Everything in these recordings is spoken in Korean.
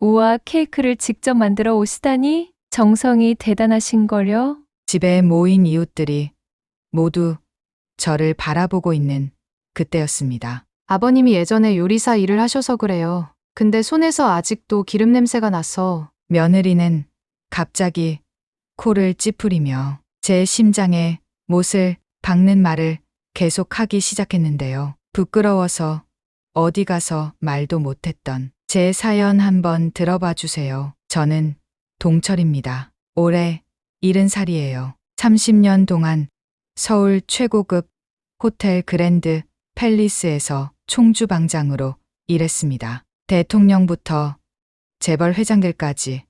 우와, 케이크를 직접 만들어 오시다니 정성이 대단하신걸요? 집에 모인 이웃들이 모두 저를 바라보고 있는 그때였습니다. 아버님이 예전에 요리사 일을 하셔서 그래요. 근데 손에서 아직도 기름 냄새가 나서. 며느리는 갑자기 코를 찌푸리며 제 심장에 못을 박는 말을 계속하기 시작했는데요. 부끄러워서 어디 가서 말도 못했던 제 사연 한번 들어봐 주세요. 저는 동철입니다. 올해 70살이에요. 30년 동안 서울 최고급 호텔 그랜드 팰리스에서 총주방장으로 일했습니다. 대통령부터 재벌 회장들까지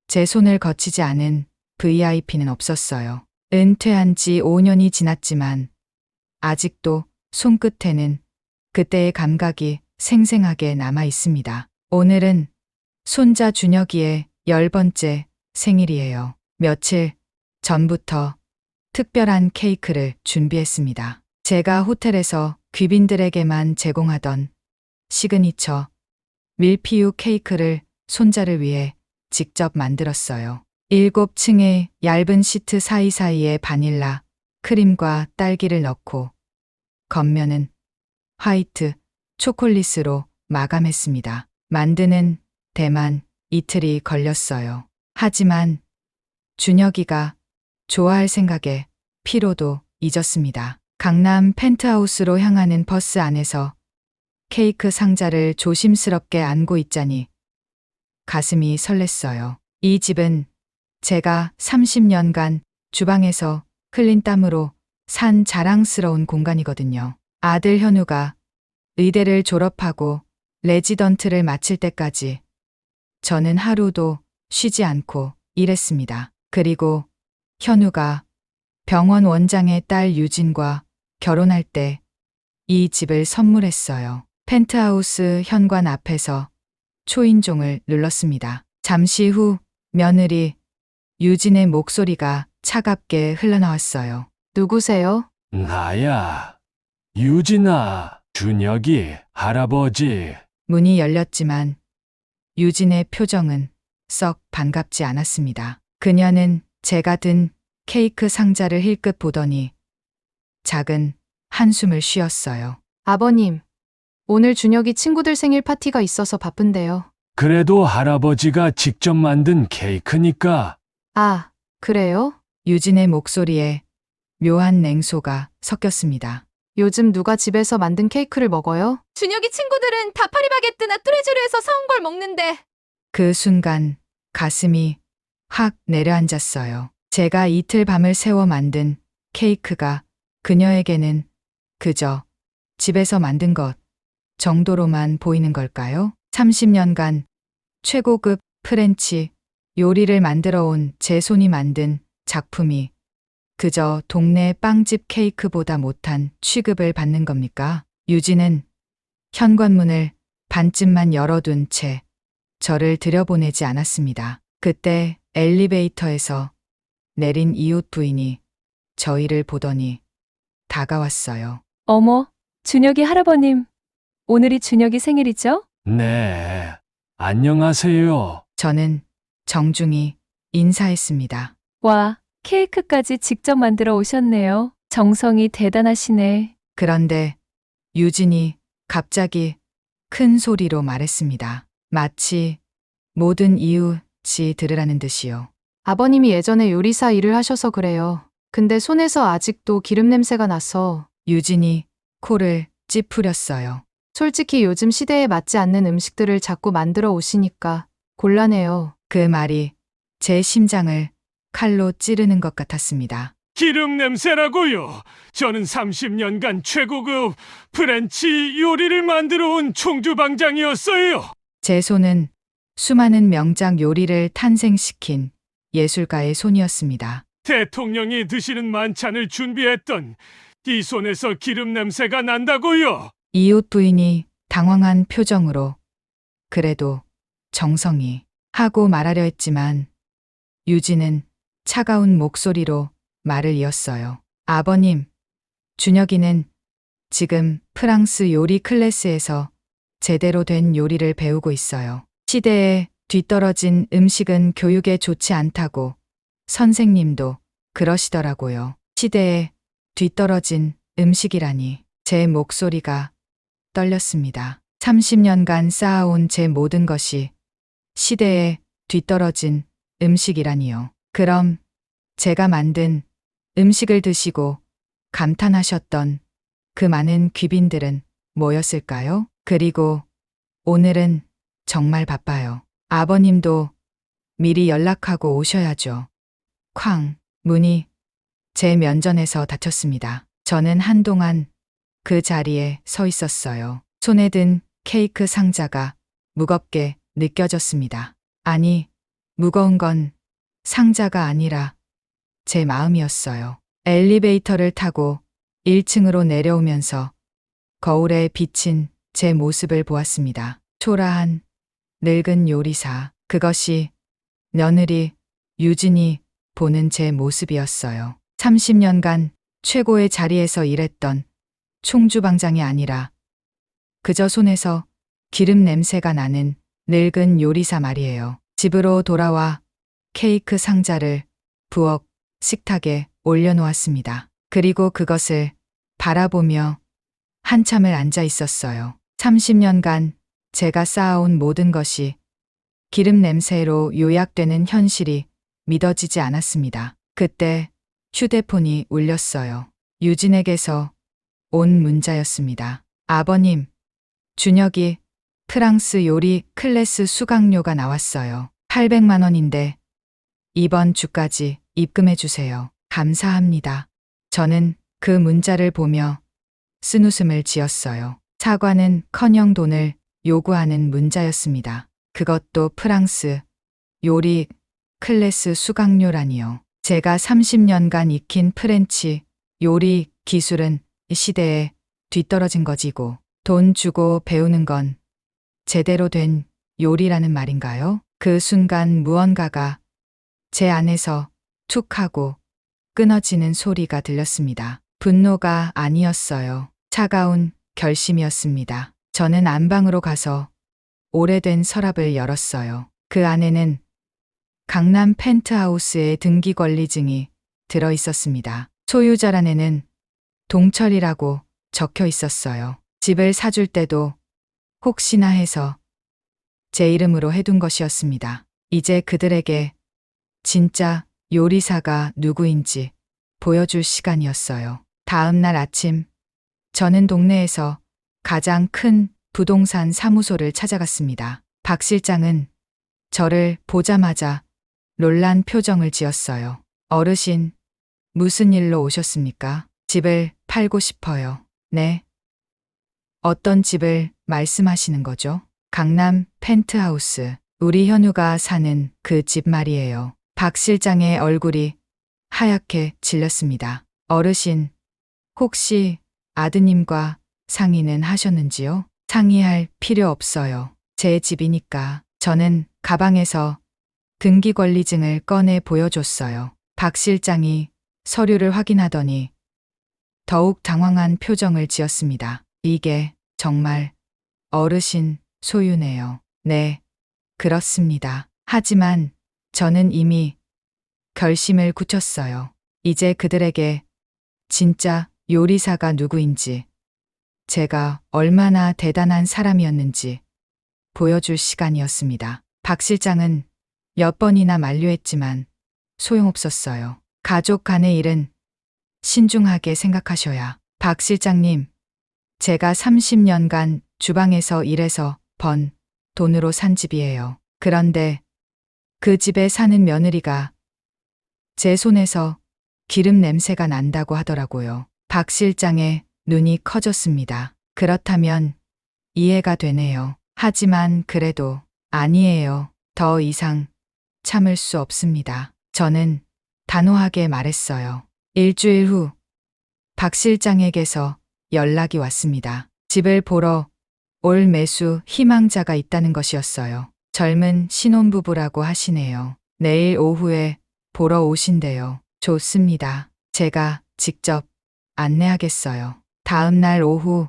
제 손을 거치지 않은 VIP는 없었어요. 은퇴한 지 5년이 지났지만 아직도 손끝에는 그때의 감각이 생생하게 남아 있습니다. 오늘은 손자 준혁이의 10번째 생일이에요. 며칠 전부터 특별한 케이크를 준비했습니다. 제가 호텔에서 귀빈들에게만 제공하던 시그니처 밀피우 케이크를 손자를 위해 직접 만들었어요. 7층의 얇은 시트 사이사이에 바닐라, 크림과 딸기를 넣고 겉면은 화이트 초콜릿으로 마감했습니다. 만드는 데만 이틀이 걸렸어요. 하지만 준혁이가 좋아할 생각에 피로도 잊었습니다. 강남 펜트하우스로 향하는 버스 안에서 케이크 상자를 조심스럽게 안고 있자니 가슴이 설렜어요. 이 집은 제가 30년간 주방에서 흘린 땀으로 산 자랑스러운 공간이거든요. 아들 현우가 의대를 졸업하고 레지던트를 마칠 때까지 저는 하루도 쉬지 않고 일했습니다. 그리고 현우가 병원 원장의 딸 유진과 결혼할 때 이 집을 선물했어요. 펜트하우스 현관 앞에서 초인종을 눌렀습니다. 잠시 후 며느리 유진의 목소리가 차갑게 흘러나왔어요. 누구세요? 나야. 유진아, 준혁이 할아버지. 문이 열렸지만 유진의 표정은 썩 반갑지 않았습니다. 그녀는 제가 든 케이크 상자를 힐끗 보더니 작은 한숨을 쉬었어요. 아버님, 오늘 준혁이 친구들 생일 파티가 있어서 바쁜데요. 그래도 할아버지가 직접 만든 케이크니까. 아, 그래요? 유진의 목소리에 묘한 냉소가 섞였습니다. 요즘 누가 집에서 만든 케이크를 먹어요? 준혁이 친구들은 다 파리바게뜨나 뚜레쥬르에서 사온 걸 먹는데. 그 순간 가슴이 확 내려앉았어요. 제가 이틀 밤을 새워 만든 케이크가 그녀에게는 그저 집에서 만든 것 정도로만 보이는 걸까요? 30년간 최고급 프렌치 요리를 만들어 온 제 손이 만든 작품이 그저 동네 빵집 케이크보다 못한 취급을 받는 겁니까? 유진은 현관문을 반쯤만 열어둔 채 저를 들여보내지 않았습니다. 그때 엘리베이터에서 내린 이웃 부인이 저희를 보더니 다가왔어요. 어머, 준혁이 할아버님. 오늘이 준혁이 생일이죠? 네. 안녕하세요. 저는 정중히 인사했습니다. 와, 케이크까지 직접 만들어 오셨네요. 정성이 대단하시네. 그런데 유진이 갑자기 큰 소리로 말했습니다. 마치 모든 이웃이 들으라는 듯이요. 아버님이 예전에 요리사 일을 하셔서 그래요. 근데 손에서 아직도 기름 냄새가 나서. 유진이 코를 찌푸렸어요. 솔직히 요즘 시대에 맞지 않는 음식들을 자꾸 만들어 오시니까 곤란해요. 그 말이 제 심장을 칼로 찌르는 것 같았습니다. 기름 냄새라고요. 저는 30년간 최고급 프렌치 요리를 만들어 온 총주방장이었어요. 제 손은 수많은 명작 요리를 탄생시킨 예술가의 손이었습니다. 대통령이 드시는 만찬을 준비했던 이 손에서 기름 냄새가 난다고요. 이웃 부인이 당황한 표정으로 그래도 정성이 하고 말하려 했지만 유진은 차가운 목소리로 말을 이었어요. 아버님, 준혁이는 지금 프랑스 요리 클래스에서 제대로 된 요리를 배우고 있어요. 시대에 뒤떨어진 음식은 교육에 좋지 않다고 선생님도 그러시더라고요. 시대에 뒤떨어진 음식이라니 제 목소리가 떨렸습니다. 30년간 쌓아온 제 모든 것이 시대에 뒤떨어진 음식이라니요. 그럼 제가 만든 음식을 드시고 감탄하셨던 그 많은 귀빈들은 뭐였을까요? 그리고 오늘은 정말 바빠요. 아버님도 미리 연락하고 오셔야죠. 쾅, 문이 제 면전에서 닫혔습니다. 저는 한동안 그 자리에 서 있었어요. 손에 든 케이크 상자가 무겁게 느껴졌습니다. 아니, 무거운 건 상자가 아니라 제 마음이었어요. 엘리베이터를 타고 1층으로 내려오면서 거울에 비친 제 모습을 보았습니다. 초라한 늙은 요리사. 그것이 며느리 유진이 보는 제 모습이었어요. 30년간 최고의 자리에서 일했던 총주방장이 아니라 그저 손에서 기름 냄새가 나는 늙은 요리사 말이에요. 집으로 돌아와 케이크 상자를 부엌 식탁에 올려놓았습니다. 그리고 그것을 바라보며 한참을 앉아 있었어요. 30년간 제가 쌓아온 모든 것이 기름 냄새로 요약되는 현실이 믿어지지 않았습니다. 그때 휴대폰이 울렸어요. 유진에게서 온 문자였습니다. 아버님, 준혁이 프랑스 요리 클래스 수강료가 나왔어요. 800만 원인데 이번 주까지 입금해 주세요. 감사합니다. 저는 그 문자를 보며 쓴웃음을 지었어요. 사과는 커녕 돈을 요구하는 문자였습니다. 그것도 프랑스 요리 클래스 수강료라니요. 제가 30년간 익힌 프렌치 요리 기술은 시대에 뒤떨어진 거지고 돈 주고 배우는 건 제대로 된 요리라는 말인가요? 그 순간 무언가가 제 안에서 툭 하고 끊어지는 소리가 들렸습니다. 분노가 아니었어요. 차가운 결심이었습니다. 저는 안방으로 가서 오래된 서랍을 열었어요. 그 안에는 강남 펜트하우스의 등기 권리증이 들어 있었습니다. 소유자란에는 동철이라고 적혀 있었어요. 집을 사줄 때도 혹시나 해서 제 이름으로 해둔 것이었습니다. 이제 그들에게 진짜 요리사가 누구인지 보여줄 시간이었어요. 다음 날 아침, 저는 동네에서 가장 큰 부동산 사무소를 찾아갔습니다. 박 실장은 저를 보자마자 놀란 표정을 지었어요. 어르신, 무슨 일로 오셨습니까? 집을 팔고 싶어요. 네. 어떤 집을 말씀하시는 거죠? 강남 펜트하우스. 우리 현우가 사는 그 집 말이에요. 박 실장의 얼굴이 하얗게 질렸습니다. 어르신, 혹시 아드님과 상의는 하셨는지요? 상의할 필요 없어요. 제 집이니까. 저는 가방에서 등기 권리증을 꺼내 보여줬어요. 박 실장이 서류를 확인하더니 더욱 당황한 표정을 지었습니다. 이게 정말 어르신 소유네요. 네, 그렇습니다. 하지만 저는 이미 결심을 굳혔어요. 이제 그들에게 진짜 요리사가 누구인지, 제가 얼마나 대단한 사람이었는지 보여줄 시간이었습니다. 박 실장은 몇 번이나 만류했지만 소용없었어요. 가족 간의 일은 신중하게 생각하셔야. 박 실장님, 제가 30년간 주방에서 일해서 번 돈으로 산 집이에요. 그런데 그 집에 사는 며느리가 제 손에서 기름 냄새가 난다고 하더라고요. 박 실장의 눈이 커졌습니다. 그렇다면 이해가 되네요. 하지만 그래도 아니에요. 더 이상 참을 수 없습니다. 저는 단호하게 말했어요. 일주일 후 박 실장에게서 연락이 왔습니다. 집을 보러 올 매수 희망자가 있다는 것이었어요. 젊은 신혼부부라고 하시네요. 내일 오후에 보러 오신대요. 좋습니다. 제가 직접 안내하겠어요. 다음 날 오후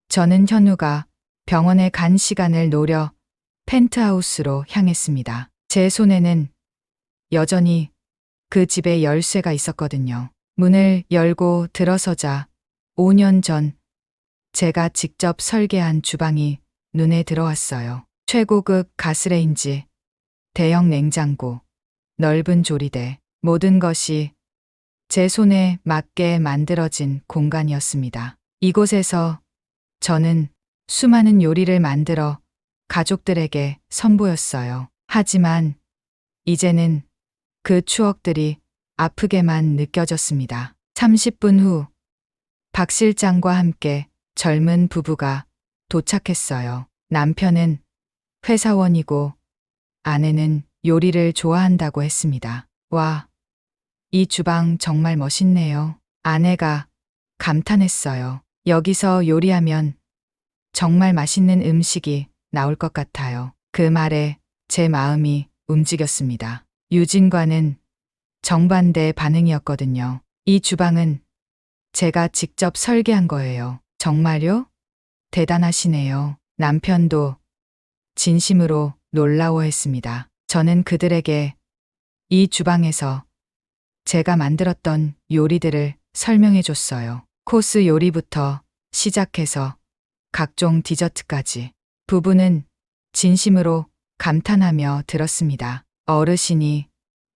저는 현우가 병원에 간 시간을 노려 펜트하우스로 향했습니다. 제 손에는 여전히 그 집의 열쇠가 있었거든요. 문을 열고 들어서자 5년 전 제가 직접 설계한 주방이 눈에 들어왔어요. 최고급 가스레인지, 대형 냉장고, 넓은 조리대, 모든 것이 제 손에 맞게 만들어진 공간이었습니다. 이곳에서 저는 수많은 요리를 만들어 가족들에게 선보였어요. 하지만 이제는 그 추억들이 아프게만 느껴졌습니다. 30분 후 박 실장과 함께 젊은 부부가 도착했어요. 남편은 회사원이고 아내는 요리를 좋아한다고 했습니다. 와, 이 주방 정말 멋있네요. 아내가 감탄했어요. 여기서 요리하면 정말 맛있는 음식이 나올 것 같아요. 그 말에 제 마음이 움직였습니다. 유진과는 정반대 반응이었거든요. 이 주방은 제가 직접 설계한 거예요. 정말요? 대단하시네요. 남편도 진심으로 놀라워했습니다. 저는 그들에게 이 주방에서 제가 만들었던 요리들을 설명해 줬어요. 코스 요리부터 시작해서 각종 디저트까지. 부부는 진심으로 감탄하며 들었습니다. 어르신이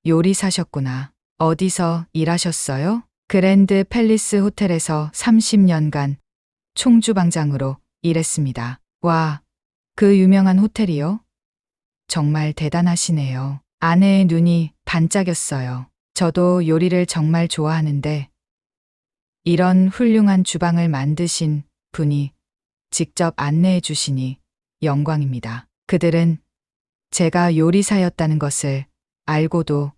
요리사셨구나. 어디서 일하셨어요? 그랜드 팰리스 호텔에서 30년간 총주방장으로 일했습니다. 와, 그 유명한 호텔이요? 정말 대단하시네요. 아내의 눈이 반짝였어요. 저도 요리를 정말 좋아하는데 이런 훌륭한 주방을 만드신 분이 직접 안내해 주시니 영광입니다. 그들은 제가 요리사였다는 것을 알고도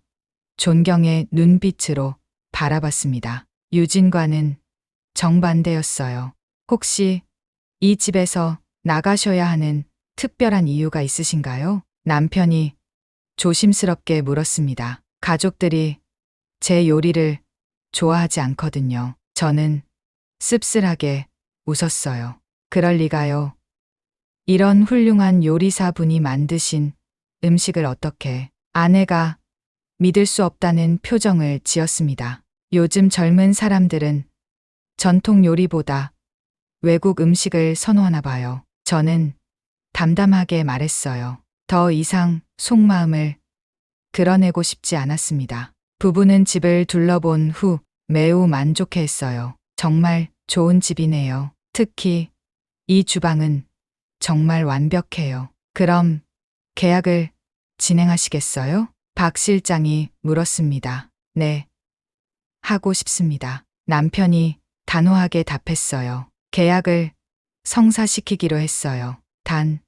존경의 눈빛으로 바라봤습니다. 유진과는 정반대였어요. 혹시 이 집에서 나가셔야 하는 특별한 이유가 있으신가요? 남편이 조심스럽게 물었습니다. 가족들이 제 요리를 좋아하지 않거든요. 저는 씁쓸하게 웃었어요. 그럴 리가요. 이런 훌륭한 요리사분이 만드신 음식을 어떻게. 아내가 믿을 수 없다는 표정을 지었습니다. 요즘 젊은 사람들은 전통 요리보다 외국 음식을 선호하나 봐요. 저는 담담하게 말했어요. 더 이상 속마음을 드러내고 싶지 않았습니다. 부부는 집을 둘러본 후 매우 만족해했어요. 정말 좋은 집이네요. 특히 이 주방은 정말 완벽해요. 그럼 계약을 진행하시겠어요? 박 실장이 물었습니다. 네, 하고 싶습니다. 남편이 단호하게 답했어요. 계약을 성사시키기로 했어요. 단,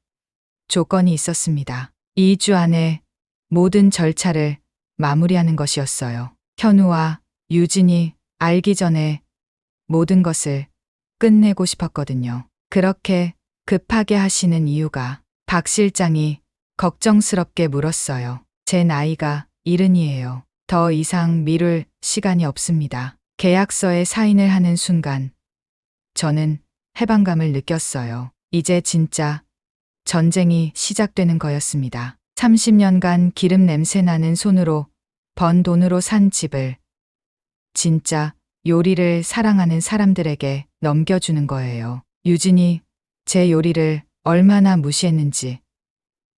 조건이 있었습니다. 2주 안에 모든 절차를 마무리하는 것이었어요. 현우와 유진이 알기 전에 모든 것을 끝내고 싶었거든요. 그렇게 급하게 하시는 이유가. 박 실장이 걱정스럽게 물었어요. 제 나이가 70이에요. 더 이상 미룰 시간이 없습니다. 계약서에 사인을 하는 순간 저는 해방감을 느꼈어요. 이제 진짜 전쟁이 시작되는 거였습니다. 30년간 기름 냄새 나는 손으로 번 돈으로 산 집을 진짜 요리를 사랑하는 사람들에게 넘겨주는 거예요. 유진이 제 요리를 얼마나 무시했는지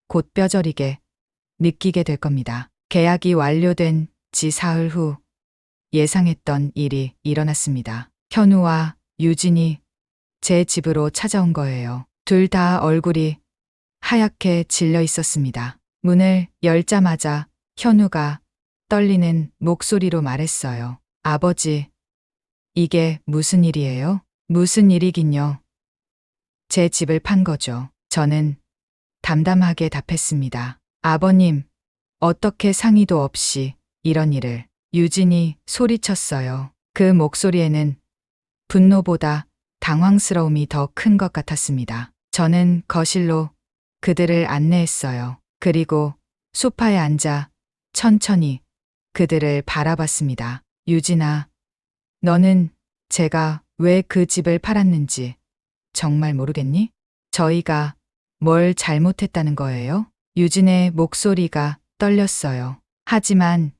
곧 뼈저리게 느끼게 될 겁니다. 계약이 완료된 지 사흘 후 예상했던 일이 일어났습니다. 현우와 유진이 제 집으로 찾아온 거예요. 둘 다 얼굴이 하얗게 질려 있었습니다. 문을 열자마자 현우가 떨리는 목소리로 말했어요. 아버지, 이게 무슨 일이에요? 무슨 일이긴요. 제 집을 판 거죠. 저는 담담하게 답했습니다. 아버님, 어떻게 상의도 없이 이런 일을. 유진이 소리쳤어요. 그 목소리에는 분노보다 당황스러움이 더 큰 것 같았습니다. 저는 거실로 그들을 안내했어요. 그리고 소파에 앉아 천천히 그들을 바라봤습니다. 유진아, 너는 제가 왜 그 집을 팔았는지 정말 모르겠니? 저희가 뭘 잘못했다는 거예요? 유진의 목소리가 떨렸어요. 하지만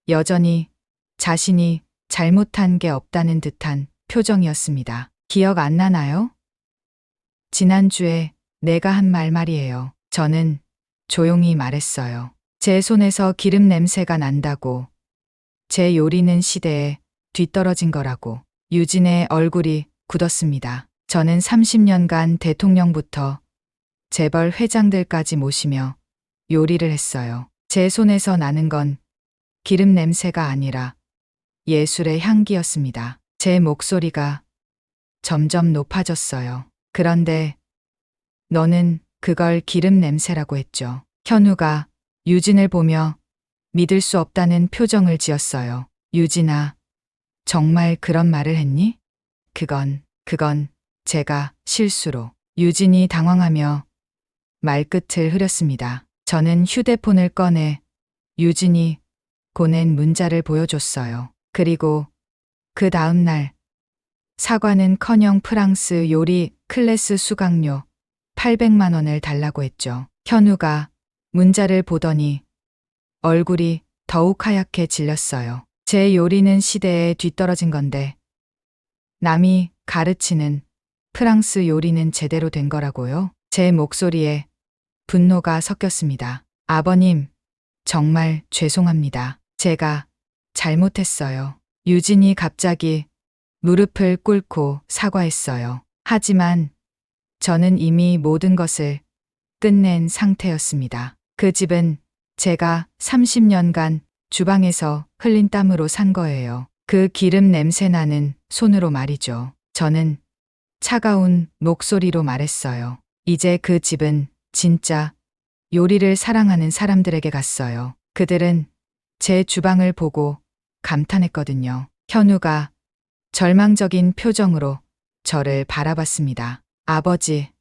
여전히 자신이 잘못한 게 없다는 듯한 표정이었습니다. 기억 안 나나요? 지난주에 내가 한 말 말이에요. 저는 조용히 말했어요. 제 손에서 기름 냄새가 난다고. 제 요리는 시대에 뒤떨어진 거라고. 유진의 얼굴이 굳었습니다. 저는 30년간 대통령부터 재벌 회장들까지 모시며 요리를 했어요. 제 손에서 나는 건 기름 냄새가 아니라 예술의 향기였습니다. 제 목소리가 점점 높아졌어요. 그런데 너는 그걸 기름 냄새라고 했죠. 현우가 유진을 보며 믿을 수 없다는 표정을 지었어요. 유진아, 정말 그런 말을 했니? 그건 제가 실수로. 유진이 당황하며 말끝을 흐렸습니다. 저는 휴대폰을 꺼내 유진이 보낸 문자를 보여줬어요. 그리고 그 다음 날 사과는커녕 프랑스 요리 클래스 수강료 800만 원을 달라고 했죠. 현우가 문자를 보더니 얼굴이 더욱 하얗게 질렸어요. 제 요리는 시대에 뒤떨어진 건데 남이 가르치는 프랑스 요리는 제대로 된 거라고요? 제 목소리에 분노가 섞였습니다. 아버님, 정말 죄송합니다. 제가 잘못했어요. 유진이 갑자기 무릎을 꿇고 사과했어요. 하지만 저는 이미 모든 것을 끝낸 상태였습니다. 그 집은 제가 30년간 주방에서 흘린 땀으로 산 거예요. 그 기름 냄새 나는 손으로 말이죠. 저는 차가운 목소리로 말했어요. 이제 그 집은 진짜 요리를 사랑하는 사람들에게 갔어요. 그들은 제 주방을 보고 감탄했거든요. 현우가 절망적인 표정으로 저를 바라봤습니다. 아버지,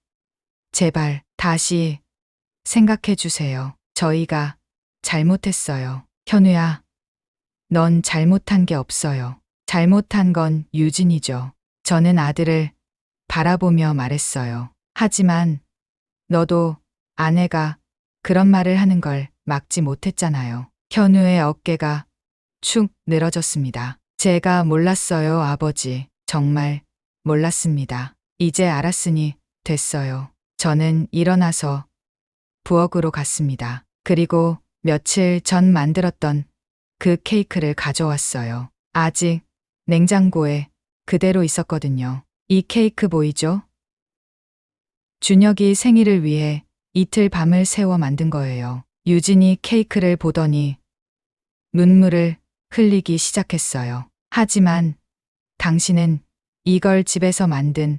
제발 다시 생각해 주세요. 저희가 잘못했어요. 현우야, 넌 잘못한 게 없어요. 잘못한 건 유진이죠. 저는 아들을 바라보며 말했어요. 하지만 너도 아내가 그런 말을 하는 걸 막지 못했잖아요. 현우의 어깨가 축 늘어졌습니다. 제가 몰랐어요, 아버지. 정말 몰랐습니다. 이제 알았으니 됐어요. 저는 일어나서 부엌으로 갔습니다. 그리고 며칠 전 만들었던 그 케이크를 가져왔어요. 아직 냉장고에 그대로 있었거든요. 이 케이크 보이죠? 준혁이 생일을 위해 이틀 밤을 새워 만든 거예요. 유진이 케이크를 보더니 눈물을 흘리기 시작했어요. 하지만 당신은 이걸 집에서 만든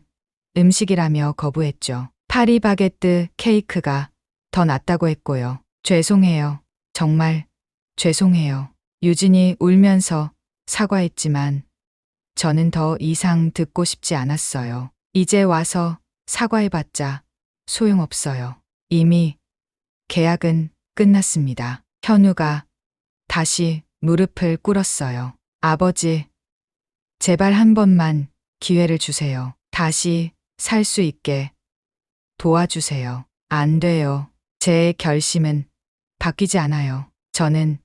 음식이라며 거부했죠. 파리바게뜨 케이크가 더 낫다고 했고요. 죄송해요. 정말 죄송해요. 유진이 울면서 사과했지만 저는 더 이상 듣고 싶지 않았어요. 이제 와서 사과해봤자 소용없어요. 이미 계약은 끝났습니다. 현우가 다시 무릎을 꿇었어요. 아버지, 제발 한 번만 기회를 주세요. 다시 살 수 있게 도와주세요. 안 돼요. 제 결심은 바뀌지 않아요. 저는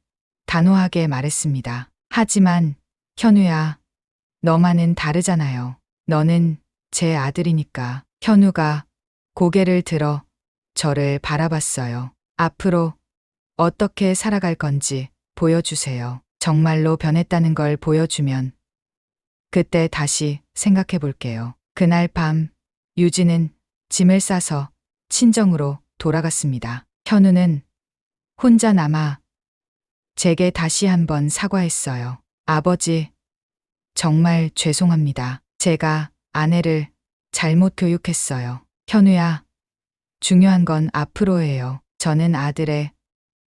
단호하게 말했습니다. 하지만 현우야, 너만은 다르잖아요. 너는 제 아들이니까. 현우가 고개를 들어 저를 바라봤어요. 앞으로 어떻게 살아갈 건지 보여주세요. 정말로 변했다는 걸 보여주면 그때 다시 생각해 볼게요. 그날 밤 유진은 짐을 싸서 친정으로 돌아갔습니다. 현우는 혼자 남아 제게 다시 한번 사과했어요. 아버지, 정말 죄송합니다. 제가 아내를 잘못 교육했어요. 현우야, 중요한 건 앞으로예요. 저는 아들의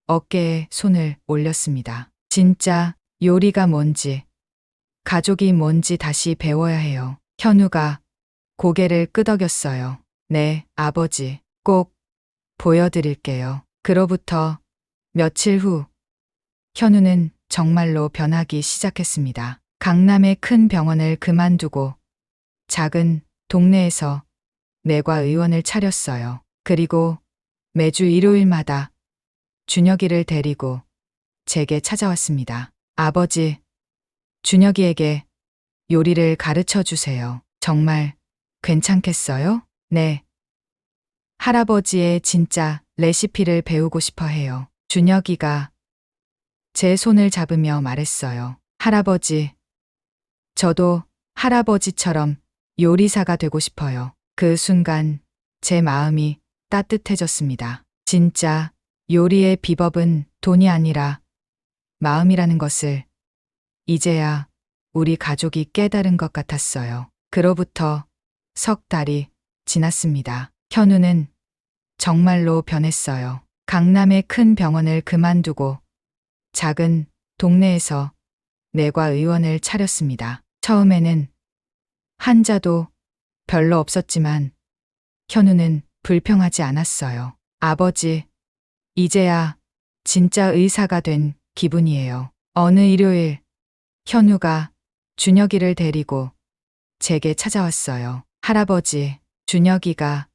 어깨에 손을 올렸습니다. 진짜 요리가 뭔지, 가족이 뭔지 다시 배워야 해요. 현우가 고개를 끄덕였어요. 네, 아버지. 꼭 보여드릴게요. 그로부터 며칠 후, 현우는 정말로 변하기 시작했습니다. 강남의 큰 병원을 그만두고 작은 동네에서 내과 의원을 차렸어요. 그리고 매주 일요일마다 준혁이를 데리고 제게 찾아왔습니다. 아버지, 준혁이에게 요리를 가르쳐 주세요. 정말 괜찮겠어요? 네. 할아버지의 진짜 레시피를 배우고 싶어 해요. 준혁이가 제 손을 잡으며 말했어요. 할아버지, 저도 할아버지처럼 요리사가 되고 싶어요. 그 순간 제 마음이 따뜻해졌습니다. 진짜 요리의 비법은 돈이 아니라 마음이라는 것을 이제야 우리 가족이 깨달은 것 같았어요. 그로부터 석 달이 지났습니다. 현우는 정말로 변했어요. 강남의 큰 병원을 그만두고 작은 동네에서 내과의원을 차렸습니다. 처음에는 환자도 별로 없었지만 현우는 불평하지 않았어요. 아버지, 이제야 진짜 의사가 된 기분이에요. 어느 일요일 현우가 준혁이를 데리고 제게 찾아왔어요. 할아버지, 준혁이가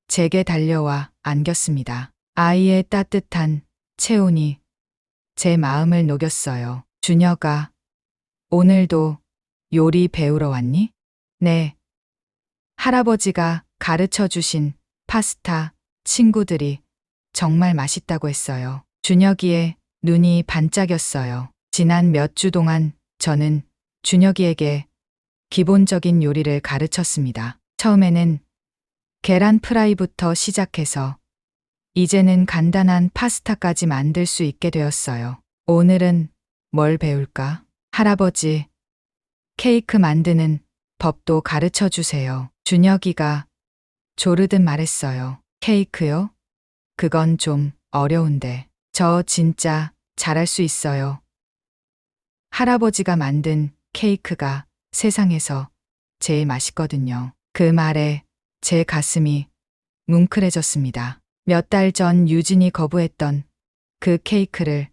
제게 달려와 안겼습니다. 아이의 따뜻한 체온이 제 마음을 녹였어요. 준혁아, 오늘도 요리 배우러 왔니? 네. 할아버지가 가르쳐 주신 파스타 친구들이 정말 맛있다고 했어요. 준혁이의 눈이 반짝였어요. 지난 몇 주 동안 저는 준혁이에게 기본적인 요리를 가르쳤습니다. 처음에는 계란 프라이부터 시작해서 이제는 간단한 파스타까지 만들 수 있게 되었어요. 오늘은 뭘 배울까? 할아버지, 케이크 만드는 법도 가르쳐 주세요. 준혁이가 조르듯 말했어요. 케이크요? 그건 좀 어려운데. 저 진짜 잘할 수 있어요. 할아버지가 만든 케이크가 세상에서 제일 맛있거든요. 그 말에 제 가슴이 뭉클해졌습니다. 몇 달 전 유진이 거부했던 그 케이크를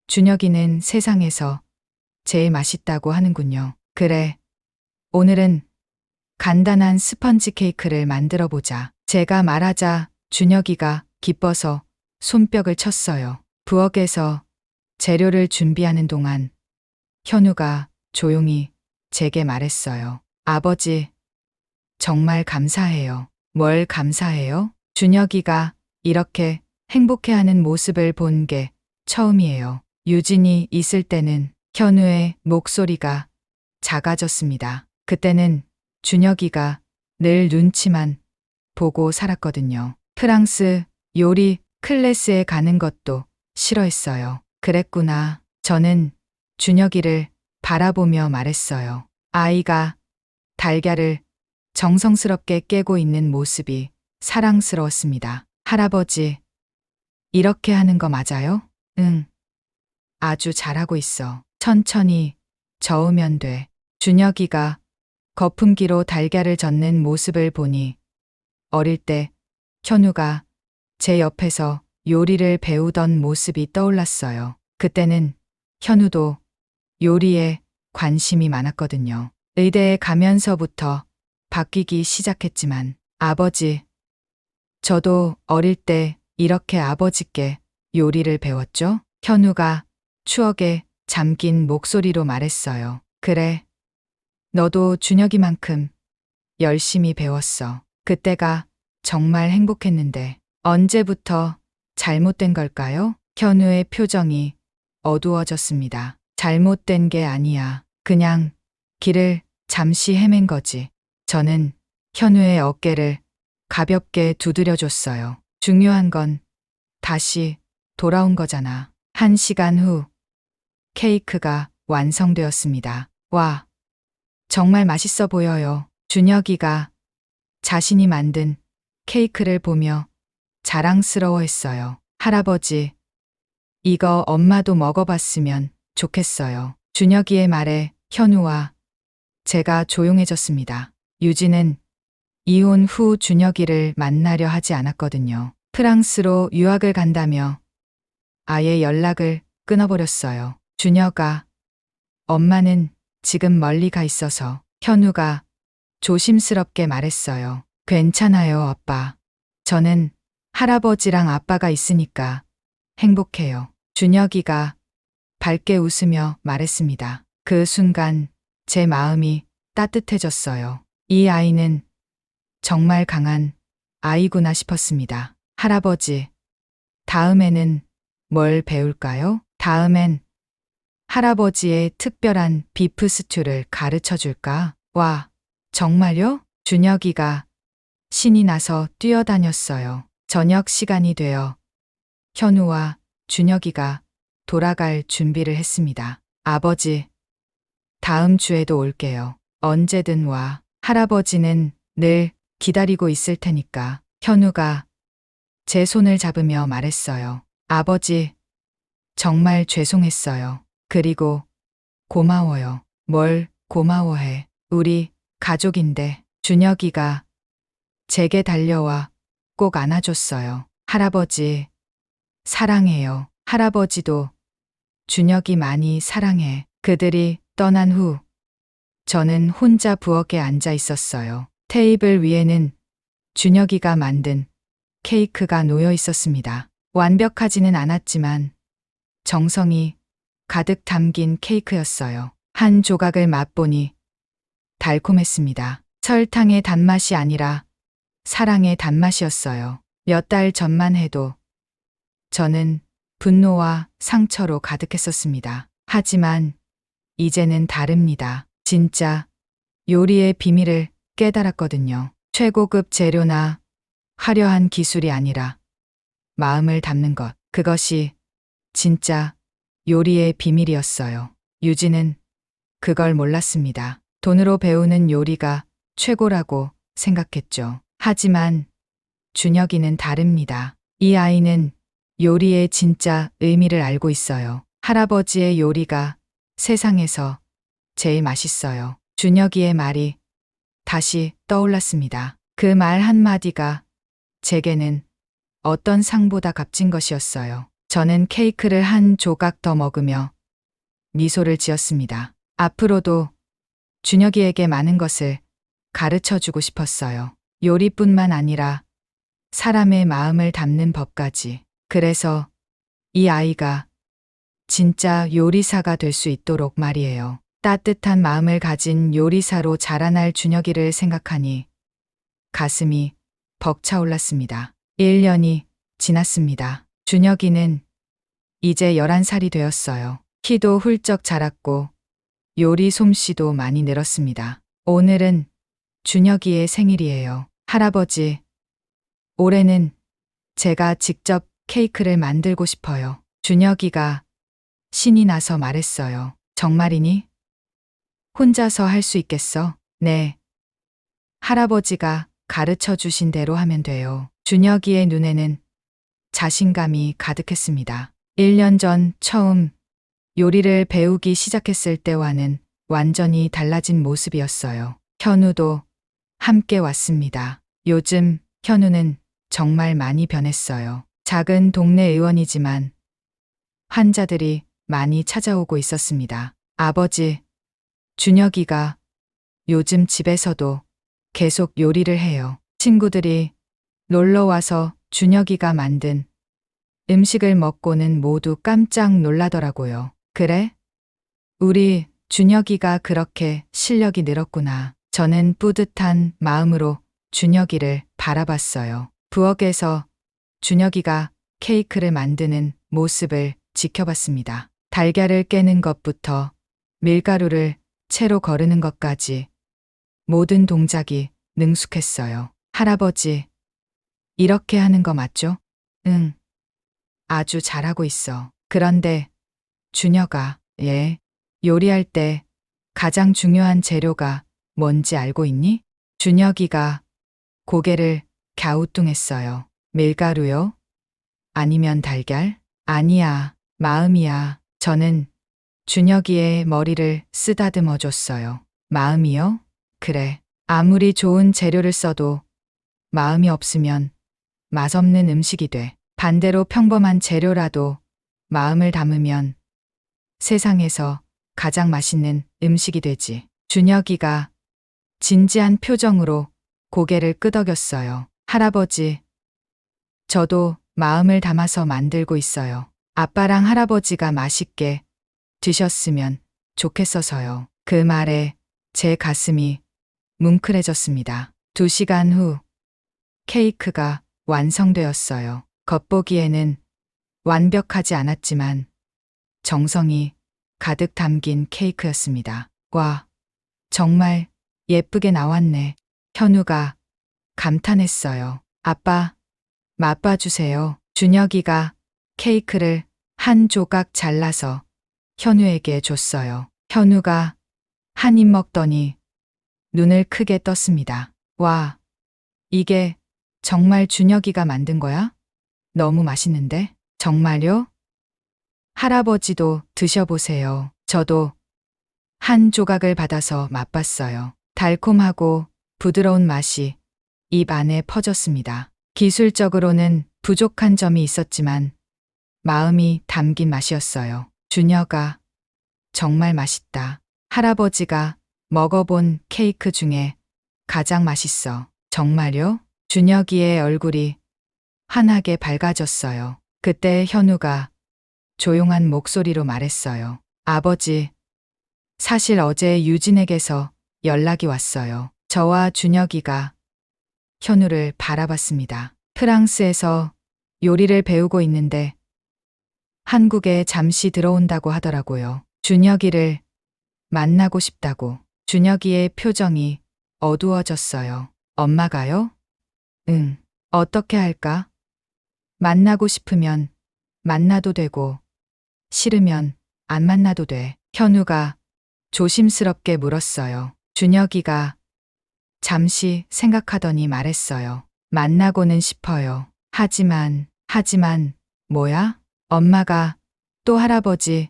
준혁이는 세상에서 제일 맛있다고 하는군요. 그래, 오늘은 간단한 스펀지 케이크를 만들어 보자. 제가 말하자 준혁이가 기뻐서 손뼉을 쳤어요. 부엌에서 재료를 준비하는 동안 현우가 조용히 제게 말했어요. 아버지, 정말 감사해요. 뭘 감사해요? 준혁이가 이렇게 행복해하는 모습을 본 게 처음이에요. 유진이 있을 때는 현우의 목소리가 작아졌습니다. 그때는 준혁이가 늘 눈치만 보고 살았거든요. 프랑스 요리 클래스에 가는 것도 싫어했어요. 그랬구나. 저는 준혁이를 바라보며 말했어요. 아이가 달걀을 정성스럽게 깨고 있는 모습이 사랑스러웠습니다. 할아버지, 이렇게 하는 거 맞아요? 응. 아주 잘하고 있어. 천천히 저으면 돼. 준혁이가 거품기로 달걀을 젓는 모습을 보니 어릴 때 현우가 제 옆에서 요리를 배우던 모습이 떠올랐어요. 그때는 현우도 요리에 관심이 많았거든요. 의대에 가면서부터 바뀌기 시작했지만 아버지, 저도 어릴 때 이렇게 아버지께 요리를 배웠죠? 현우가 추억에 잠긴 목소리로 말했어요. 그래, 너도 준혁이만큼 열심히 배웠어. 그때가 정말 행복했는데 언제부터 잘못된 걸까요? 현우의 표정이 어두워졌습니다. 잘못된 게 아니야. 그냥 길을 잠시 헤맨 거지. 저는 현우의 어깨를 가볍게 두드려줬어요. 중요한 건 다시 돌아온 거잖아. 1시간 후 케이크가 완성되었습니다. 와, 정말 맛있어 보여요. 준혁이가 자신이 만든 케이크를 보며 자랑스러워했어요. 할아버지, 이거 엄마도 먹어봤으면 좋겠어요. 준혁이의 말에 현우와 제가 조용해졌습니다. 유진은 이혼 후 준혁이를 만나려 하지 않았거든요. 프랑스로 유학을 간다며 아예 연락을 끊어버렸어요. 준혁아, 엄마는 지금 멀리 가 있어서. 현우가 조심스럽게 말했어요. 괜찮아요, 아빠. 저는 할아버지랑 아빠가 있으니까 행복해요. 준혁이가 밝게 웃으며 말했습니다. 그 순간 제 마음이 따뜻해졌어요. 이 아이는 정말 강한 아이구나 싶었습니다. 할아버지, 다음에는 뭘 배울까요? 다음엔 할아버지의 특별한 비프 스튜를 가르쳐 줄까? 와, 정말요? 준혁이가 신이 나서 뛰어다녔어요. 저녁 시간이 되어 현우와 준혁이가 돌아갈 준비를 했습니다. 아버지, 다음 주에도 올게요. 언제든 와. 할아버지는 늘 기다리고 있을 테니까. 현우가 제 손을 잡으며 말했어요. 아버지, 정말 죄송했어요. 그리고 고마워요. 뭘 고마워해. 우리 가족인데. 준혁이가 제게 달려와 꼭 안아줬어요. 할아버지, 사랑해요. 할아버지도 준혁이 많이 사랑해. 그들이 떠난 후 저는 혼자 부엌에 앉아 있었어요. 테이블 위에는 준혁이가 만든 케이크가 놓여 있었습니다. 완벽하지는 않았지만 정성이 가득 담긴 케이크였어요. 한 조각을 맛보니 달콤했습니다. 설탕의 단맛이 아니라 사랑의 단맛이었어요. 몇 달 전만 해도 저는 분노와 상처로 가득했었습니다. 하지만 이제는 다릅니다. 진짜 요리의 비밀을 깨달았거든요. 최고급 재료나 화려한 기술이 아니라 마음을 담는 것. 그것이 진짜 요리의 비밀이었어요. 유진은 그걸 몰랐습니다. 돈으로 배우는 요리가 최고라고 생각했죠. 하지만 준혁이는 다릅니다. 이 아이는 요리의 진짜 의미를 알고 있어요. 할아버지의 요리가 세상에서 제일 맛있어요. 준혁이의 말이 다시 떠올랐습니다. 그 말 한마디가 제게는 어떤 상보다 값진 것이었어요. 저는 케이크를 한 조각 더 먹으며 미소를 지었습니다. 앞으로도 준혁이에게 많은 것을 가르쳐 주고 싶었어요. 요리뿐만 아니라 사람의 마음을 담는 법까지. 그래서 이 아이가 진짜 요리사가 될 수 있도록 말이에요. 따뜻한 마음을 가진 요리사로 자라날 준혁이를 생각하니 가슴이 벅차올랐습니다. 1년이 지났습니다. 준혁이는 이제 11살이 되었어요. 키도 훌쩍 자랐고 요리 솜씨도 많이 늘었습니다. 오늘은 준혁이의 생일이에요. 할아버지, 올해는 제가 직접 케이크를 만들고 싶어요. 준혁이가 신이 나서 말했어요. 정말이니? 혼자서 할 수 있겠어? 네. 할아버지가 가르쳐 주신 대로 하면 돼요. 준혁이의 눈에는 자신감이 가득했습니다. 1년 전 처음 요리를 배우기 시작했을 때와는 완전히 달라진 모습이었어요. 현우도 함께 왔습니다. 요즘 현우는 정말 많이 변했어요. 작은 동네 의원이지만 환자들이 많이 찾아오고 있었습니다. 아버지, 준혁이가 요즘 집에서도 계속 요리를 해요. 친구들이 놀러 와서 준혁이가 만든 음식을 먹고는 모두 깜짝 놀라더라고요. 그래? 우리 준혁이가 그렇게 실력이 늘었구나. 저는 뿌듯한 마음으로 준혁이를 바라봤어요. 부엌에서 준혁이가 케이크를 만드는 모습을 지켜봤습니다. 달걀을 깨는 것부터 밀가루를 채로 거르는 것까지 모든 동작이 능숙했어요. 할아버지, 이렇게 하는 거 맞죠? 응. 아주 잘하고 있어. 그런데 준혁아, 예. 요리할 때 가장 중요한 재료가 뭔지 알고 있니? 준혁이가 고개를 갸우뚱했어요. 밀가루요? 아니면 달걀? 아니야, 마음이야. 저는 준혁이의 머리를 쓰다듬어 줬어요. 마음이요? 그래. 아무리 좋은 재료를 써도 마음이 없으면 맛없는 음식이 돼. 반대로 평범한 재료라도 마음을 담으면 세상에서 가장 맛있는 음식이 되지. 준혁이가 진지한 표정으로 고개를 끄덕였어요. 할아버지, 저도 마음을 담아서 만들고 있어요. 아빠랑 할아버지가 맛있게 드셨으면 좋겠어서요. 그 말에 제 가슴이 뭉클해졌습니다. 2시간 후 케이크가 완성되었어요. 겉보기에는 완벽하지 않았지만 정성이 가득 담긴 케이크였습니다. 와, 정말 예쁘게 나왔네. 현우가 감탄했어요. 아빠, 맛봐주세요. 준혁이가 케이크를 한 조각 잘라서 현우에게 줬어요. 현우가 한 입 먹더니 눈을 크게 떴습니다. 와, 이게 정말 준혁이가 만든 거야? 너무 맛있는데? 정말요? 할아버지도 드셔보세요. 저도 한 조각을 받아서 맛봤어요. 달콤하고 부드러운 맛이 입 안에 퍼졌습니다. 기술적으로는 부족한 점이 있었지만 마음이 담긴 맛이었어요. 준혁아, 정말 맛있다. 할아버지가 먹어본 케이크 중에 가장 맛있어. 정말요? 준혁이의 얼굴이 환하게 밝아졌어요. 그때 현우가 조용한 목소리로 말했어요. 아버지, 사실 어제 유진에게서 연락이 왔어요. 저와 준혁이가 현우를 바라봤습니다. 프랑스에서 요리를 배우고 있는데 한국에 잠시 들어온다고 하더라고요. 준혁이를 만나고 싶다고. 준혁이의 표정이 어두워졌어요. 엄마가요? 응. 어떻게 할까? 만나고 싶으면 만나도 되고 싫으면 안 만나도 돼. 현우가 조심스럽게 물었어요. 준혁이가 잠시 생각하더니 말했어요. 만나고는 싶어요. 하지만 뭐야? 엄마가 또 할아버지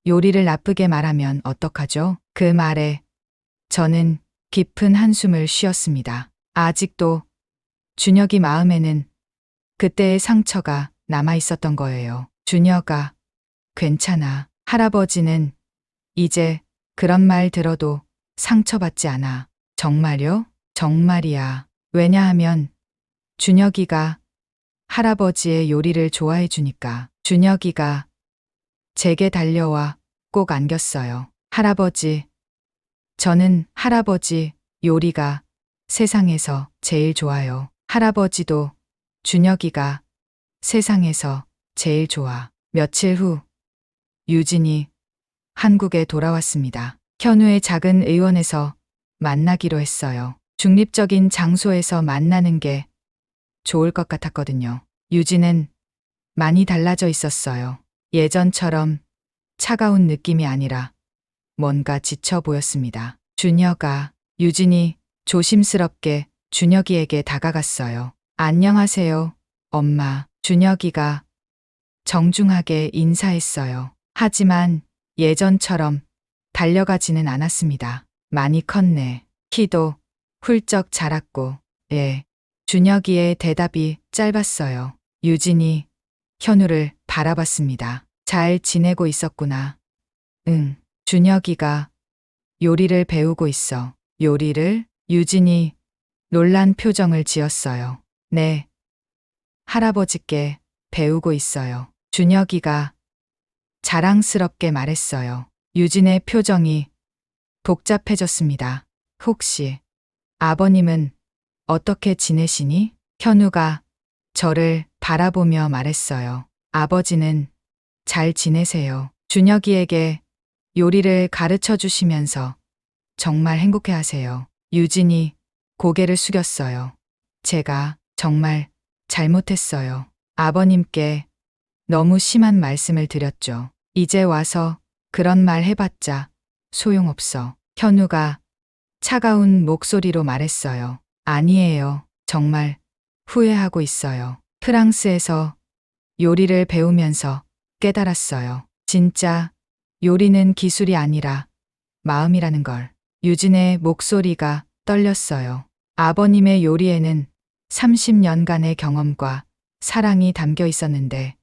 요리를 나쁘게 말하면 어떡하죠? 그 말에 저는 깊은 한숨을 쉬었습니다. 아직도 준혁이 마음에는 그때의 상처가 남아 있었던 거예요. 준혁아, 괜찮아. 할아버지는 이제 그런 말 들어도 상처받지 않아. 정말요? 정말이야. 왜냐하면 준혁이가 할아버지의 요리를 좋아해 주니까. 준혁이가 제게 달려와 꼭 안겼어요. 할아버지, 저는 할아버지 요리가 세상에서 제일 좋아요. 할아버지도 준혁이가 세상에서 제일 좋아. 며칠 후 유진이 한국에 돌아왔습니다. 현우의 작은 의원에서 만나기로 했어요. 중립적인 장소에서 만나는 게 좋을 것 같았거든요. 유진은 많이 달라져 있었어요. 예전처럼 차가운 느낌이 아니라 뭔가 지쳐 보였습니다. 준혁아, 유진이 조심스럽게 준혁이에게 다가갔어요. 안녕하세요, 엄마. 준혁이가 정중하게 인사했어요. 하지만 예전처럼 달려가지는 않았습니다. 많이 컸네. 키도 훌쩍 자랐고, 예. 준혁이의 대답이 짧았어요. 유진이 현우를 바라봤습니다. 잘 지내고 있었구나. 응. 준혁이가 요리를 배우고 있어. 요리를? 유진이 놀란 표정을 지었어요. 네. 할아버지께 배우고 있어요. 준혁이가 자랑스럽게 말했어요. 유진의 표정이 복잡해졌습니다. 혹시 아버님은 어떻게 지내시니? 현우가 저를 바라보며 말했어요. 아버지는 잘 지내세요. 준혁이에게 요리를 가르쳐 주시면서 정말 행복해 하세요. 유진이 고개를 숙였어요. 제가 정말 잘못했어요. 아버님께 너무 심한 말씀을 드렸죠. 이제 와서 그런 말 해봤자 소용없어. 현우가 차가운 목소리로 말했어요. 아니에요. 정말 후회하고 있어요. 프랑스에서 요리를 배우면서 깨달았어요. 진짜 요리는 기술이 아니라 마음이라는 걸. 유진의 목소리가 떨렸어요. 아버님의 요리에는 30년간의 경험과 사랑이 담겨 있었는데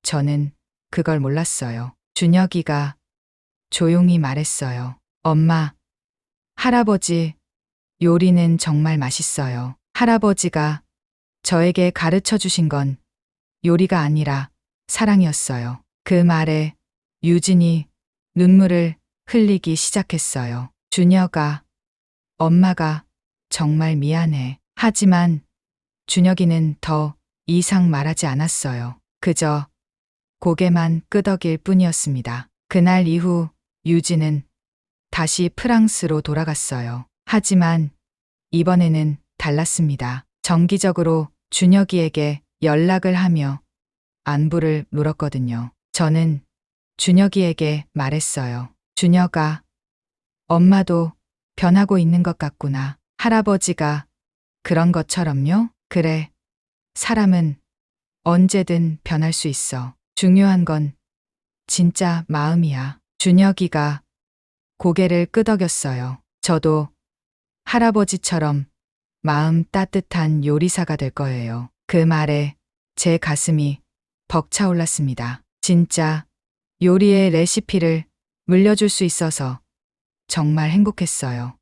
저는 그걸 몰랐어요. 준혁이가 조용히 말했어요. 엄마, 할아버지 요리는 정말 맛있어요. 할아버지가 저에게 가르쳐 주신 건 요리가 아니라 사랑이었어요. 그 말에 유진이 눈물을 흘리기 시작했어요. 준혁아, 엄마가 정말 미안해. 하지만 준혁이는 더 이상 말하지 않았어요. 그저 고개만 끄덕일 뿐이었습니다. 그날 이후 유진은 다시 프랑스로 돌아갔어요. 하지만 이번에는 달랐습니다. 정기적으로 준혁이에게 연락을 하며 안부를 물었거든요. 저는 준혁이에게 말했어요. 준혁아, 엄마도 변하고 있는 것 같구나. 할아버지가 그런 것처럼요? 그래. 사람은 언제든 변할 수 있어. 중요한 건 진짜 마음이야. 준혁이가 고개를 끄덕였어요. 저도 할아버지처럼 마음 따뜻한 요리사가 될 거예요. 그 말에 제 가슴이 벅차올랐습니다. 진짜 요리의 레시피를 물려줄 수 있어서 정말 행복했어요.